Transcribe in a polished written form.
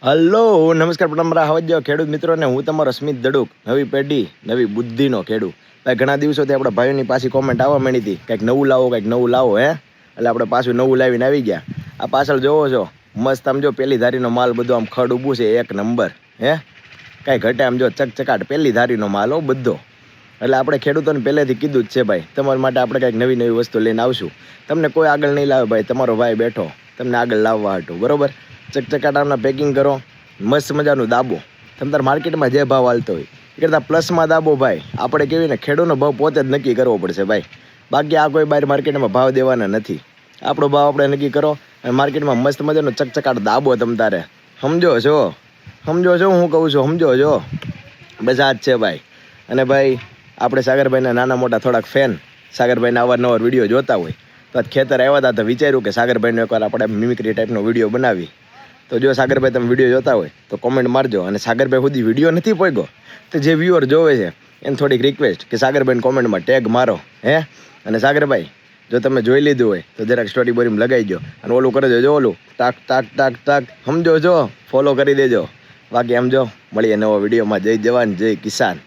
Hello નમસ્કાર પ્રણામ હવજો ખેડૂત મિત્રોને હું તમારો સ્મિત દડુક નવી પેઢી નવી બુદ્ધિનો ખેડૂત ભાઈ ઘણા દિવસોથી આપણા ભાઈઓની પાછી કોમેન્ટ આવવા મળી હતી કંઈક નવું લાવો હે એટલે આપણે પાછું નવું લાવીને આવી ગયા આ પાછળ જોવો છો મસ્ત આમ જો પેલી ધારીનો માલ બધો આમ ખડ ઊભું છે એક નંબર હે કાંઈ ઘટે આમ જો ચકચકાટ પેલી ધારીનો માલ હો બધો એટલે આપણે ખેડૂતોને પહેલેથી કીધું જ છે ભાઈ તમારા માટે આપણે કંઈક નવી નવી વસ્તુ લઈને આવશું તમને કોઈ આગળ નહીં લાવે ભાઈ તમારો ભાઈ બેઠો તમને આગળ લાવવા હાટું બરોબર ચકચકાટાના પેકિંગ કરો મસ્ત મજાનું દાબો તમે તાર માર્કેટમાં જે ભાવ હાલતો હોય એ કરતાં પ્લસમાં દાબો ભાઈ આપણે કેવી ને ખેડૂતનો ભાવ પોતે જ નક્કી કરવો પડશે ભાઈ બાકી આ કોઈ બહાર માર્કેટમાં ભાવ દેવાના નથી આપણો ભાવ આપણે નક્કી કરો અને માર્કેટમાં મસ્ત મજાનો ચકચકાટ દાબો તમ તારે સમજો છો હું કહું છું સમજો છો બસ આ જ છે ભાઈ અને ભાઈ આપણે સાગરભાઈના નાના મોટા થોડાક ફેન સાગરભાઈના અવારનવાર વિડીયો જોતા હોય તો આજ ખેતર આવ્યા હતા તો વિચાર્યું કે સાગરભાઈનો એકવાર આપણે મિમિક્રી ટાઈપનો વિડીયો બનાવી તો જો સાગરભાઈ તમે વિડીયો જોતા હોય તો કોમેન્ટ મારજો અને સાગરભાઈ સુધી વિડીયો નથી પહોંચ્યો તો જે વ્યુઅર જોવે છે એને થોડીક રિક્વેસ્ટ કે સાગરભાઈને કોમેન્ટમાં ટેગ મારો હે અને સાગરભાઈ જો તમે જોઈ લીધું હોય તો જરાક સ્ટોરી બોરીમાં લગાવી દો અને ઓલું કરજો જો ઓલું ટાક સમજો જો ફોલો કરી દેજો બાકી આમ જો મળીએ નવો વિડીયોમાં જય જવાન જય કિસાન.